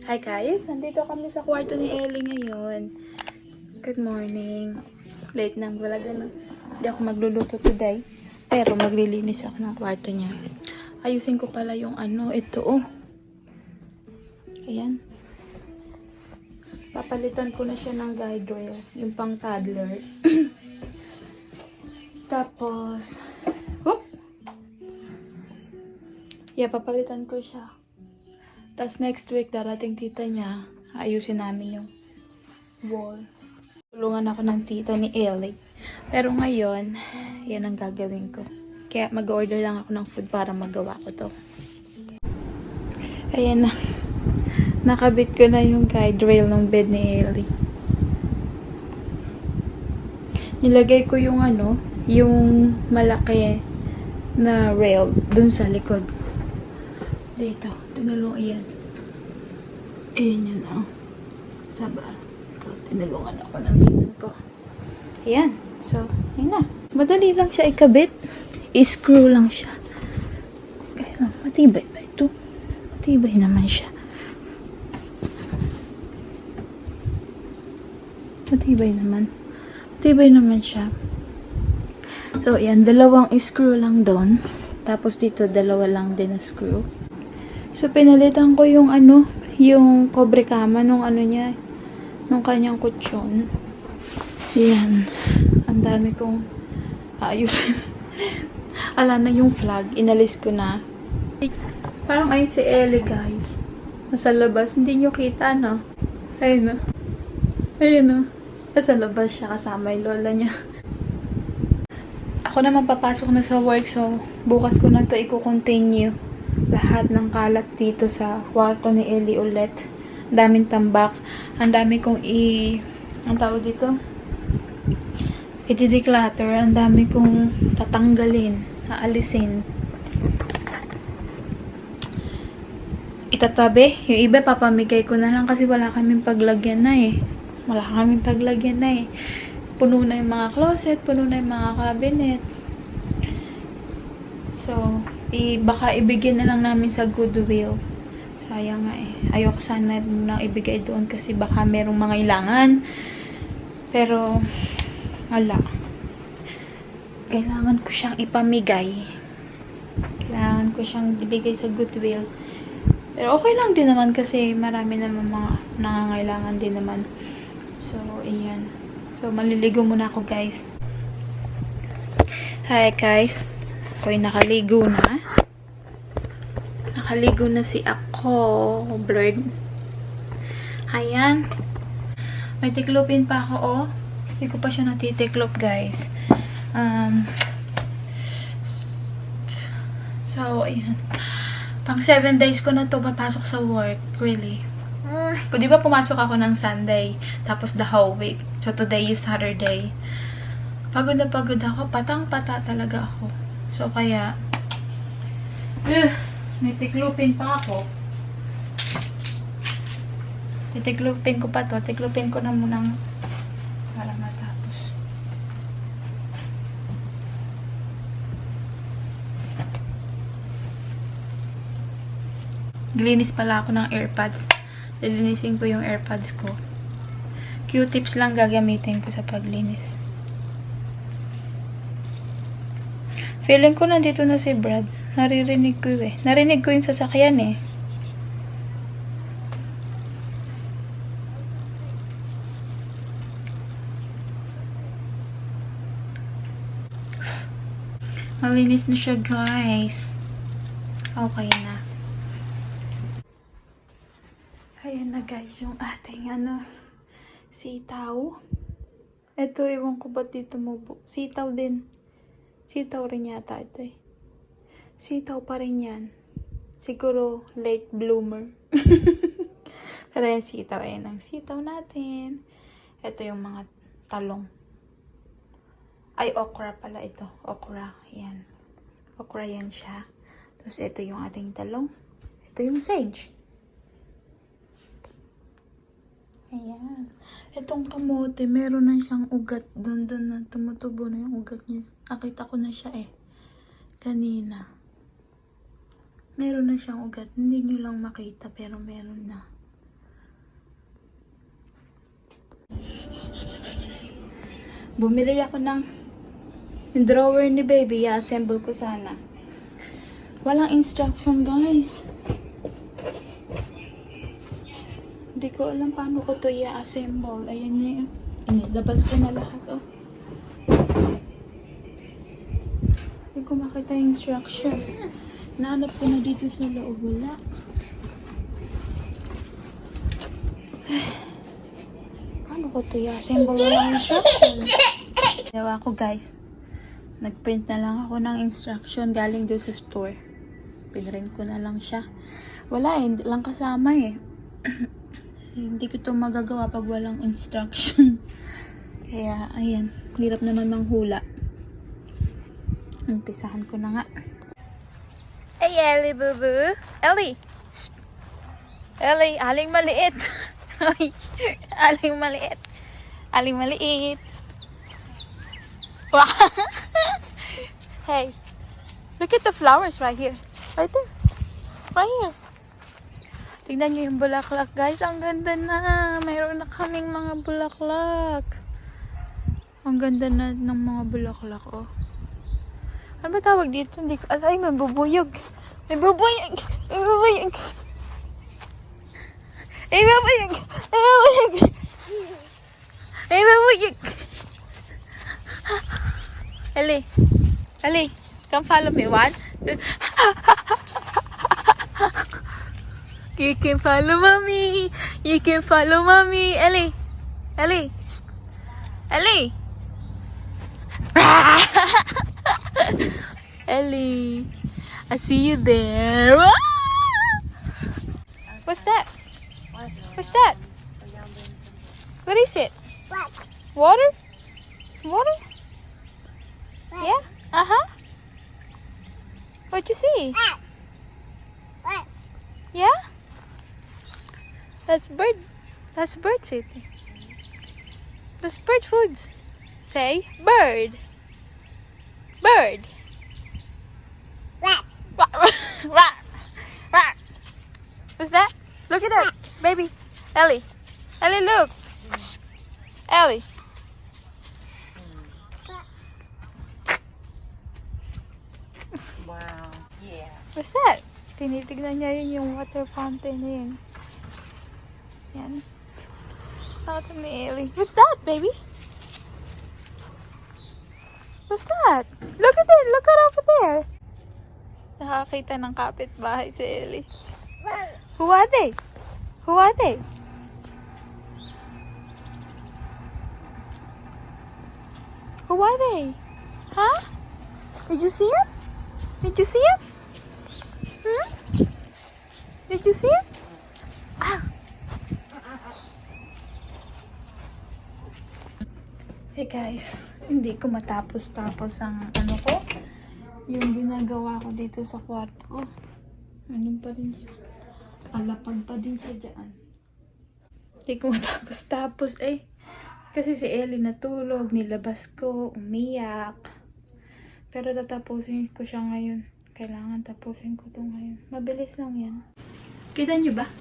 Hi guys! Nandito kami sa kwarto ni Ellie ngayon. Good morning. Late ng vlog ano. Hindi ako magluluto today. Pero maglilinis ako ng kwarto niya. Ayusin ko pala yung ito oh. Ayan. Papalitan ko na siya ng guide rail. Yung pang toddler. Tapos, papalitan ko siya. Tapos next week, darating tita niya. Ayusin namin yung wall. Tulungan ako ng tita ni Ellie. Pero ngayon, yan ang gagawin ko. Kaya mag-order lang ako ng food para magawa ko to. Ayan na. Nakabit ko na yung guide rail ng bed ni Ellie. Nilagay ko yung yung malaki na rail dun sa likod. Dito. Tinulong iyan. Ayan yun oh. Saba. Tinulungan ako ng binan ko. Ayan. So, ayan na. Madali lang siya ikabit. I-screw lang siya. Kaya matibay ba ito? Matibay naman siya. Matibay naman. Matibay naman siya. So, ayan. Dalawang screw lang doon. Tapos dito, dalawa lang din na screw. So, pinalitan ko yung yung cobre kama nung niya, nung kanyang kutsyon. Yan. Ang dami kong ayusin. Ala na yung flag. Inalis ko na. Parang ayun si Ellie, guys. Nasa labas. Hindi nyo kita, no? Ayun, no? Ayun, no? Nasa labas siya kasama yung lola niya. Ako naman papasok na sa work, so bukas ko na to i-continue. Lahat ng kalat dito sa kwarto ni Ellie ulit. Ang daming tambak. Ang dami kong ang tawag dito? I-declutter. Ang dami kong tatanggalin. Aalisin. Itatabi. Yung iba papamigay ko na lang kasi wala kaming paglagyan na eh. Wala kaming paglagyan na eh. Puno na yung mga closet. Puno na yung mga cabinet. So, baka ibigay na lang namin sa Goodwill. Sayang nga eh. Ayoko sana nang ibigay doon kasi baka merong mga ilangan. Pero, wala. Kailangan ko siyang ipamigay. Kailangan ko siyang ibigay sa Goodwill. Pero okay lang din naman kasi marami naman mga nangangailangan din naman. So, ayan. So, maliligo muna ako, guys. Hi, guys. Ako'y nakaligo na. Nakaligo na si ako. Blurred. Ayan. May tiklopin pa ako, oh. Hindi ko pa siya natitiklop, guys. So, ayan. Pang 7 days ko na to papasok sa work. Really. Di ba pumasok ako ng Sunday? Tapos the whole week. So, today is Saturday. Pagod na pagod ako. Patang-pata talaga ako. So, kaya, may tiklupin pa ako. Titiklupin ko pa to. Tiklupin ko na munang para matapos. Glininis pala ako ng AirPods. Lilinisin ko yung AirPods ko. Q-tips lang gagamitin ko sa paglinis. Feeling ko nandito na si Brad. Naririnig ko eh. Narinig ko yung sasakyan eh. Malinis na siya, guys. Okay na. Ayan na, guys, yung ating sitaw. Ito, ewan ko ba't dito mubo. Sitaw din. Sitaw rin yata ito eh. Sitaw pa rin yan. Siguro late bloomer. Pero yan sitaw. Ayan ang sitaw natin. Ito yung mga talong. Ay, okra pala ito. Okra. Ayan. Okra yan siya. Tapos ito yung ating talong. Ito yung sage. Ayan. Itong kamote, meron na siyang ugat. Doon na tumutubo na yung ugat niya. Nakita ko na siya eh. Kanina. Meron na siyang ugat. Hindi nyo lang makita pero meron na. Bumili ako ng drawer ni baby. I-assemble ko sana. Walang instruction, guys. Hindi ko alam paano ko to i-assemble. Ayan na yun. Inilabas ko na lahat, oh. Hindi ko makita yung instruction. Nahanap ko na dito sa loob. Wala. Paano ko to i-assemble? Walang instruction. Ginawa ko, guys. Nagprint na lang ako ng instruction galing doon sa store. Pinrint ko na lang siya. Wala eh. Hindi lang kasama eh. Hindi ko to magagawa pag walang instruction. Kaya, ayan. Hirap naman manghula. Umpisahan ko na nga. Hey, Ellie, boo-boo. Ellie! Shh. Ellie, aling maliit. Ay, aling maliit. Aling maliit. Wow. Hey, look at the flowers right here. Right there. Right here. Tingnan nyo yung bulaklak, guys. Ang ganda na. Mayroon na kaming mga bulaklak. Ang ganda na ng mga bulaklak, oh. Ano ba tawag dito? Hindi ko alam. Ay, may bubuyog. May bubuyog. May bubuyog. May bubuyog. May bubuyog. May bubuyog. Ellie. Ellie. Come follow me. One. You can follow mommy. You can follow mommy. Ellie. Ellie. Shh. Ellie. Ellie. I see you there. What's that? What's that? What is it? Water? Some water? Yeah? Uh-huh. What'd you see? Yeah? That's bird. That's bird food. That's bird foods. Say bird. Bird. What's that? Look at that, baby. Ellie. Ellie, look. Shh. Ellie. Wow. Yeah. What's that? Tinitignan niya yun yung water fountain na yun. Yan. Nakata ni Ellie. What's that, baby? What's that? Look at it! Look at over there! Nakakita ng kapitbahay si Ellie. Who are they? Who are they? Who are they? Huh? Did you see him? Did you see him? Hmm? Did you see him? Ah. Hey guys, hindi ko matapos-tapos ang ano ko. Yung ginagawa ko dito sa kwarto ko. Anong pa rin siya? Alapag pa din siya dyan. Hindi ko matapos-tapos eh. Kasi si Ellie natulog, nilabas ko, umiyak. Pero tatapusin ko siya ngayon. Kailangan tapusin ko to ngayon. Mabilis lang yan. Kita niyo ba?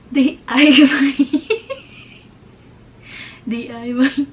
DIY. DIY.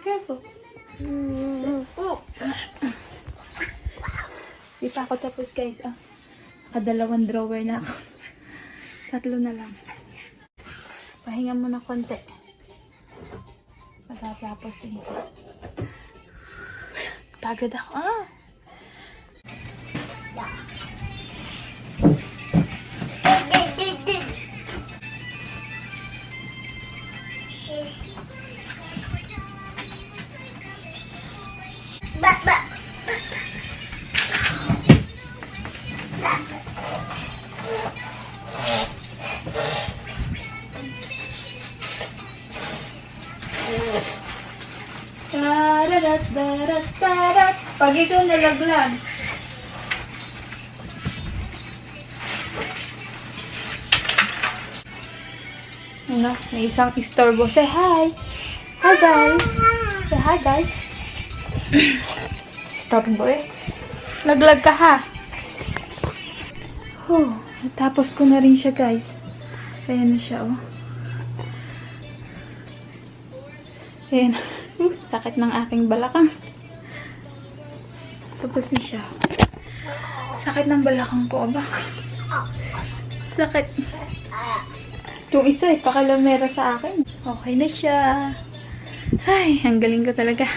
careful. Di pa ako tapos guys. Ah, nakadalawang drawer na ako. 3 na lang. Pahinga muna konti. Pagkatapos din ko. Pagod ako. Ah! Tararat, tarat, tarat. Pag ikaw nalaglag. Ano? May isang istorbo. Say hi! Hi guys! Say hi guys! Istorbo eh. Laglag ka ha! Oh, natapos ko na rin siya guys. Ayan na siya oh. Ayan. Sakit ng aking balakang. Tapos na siya. Sakit ng balakang ko ba? Sakit. Yung isa pakilamera sa akin. Okay na siya. Ay, ang galing ko talaga.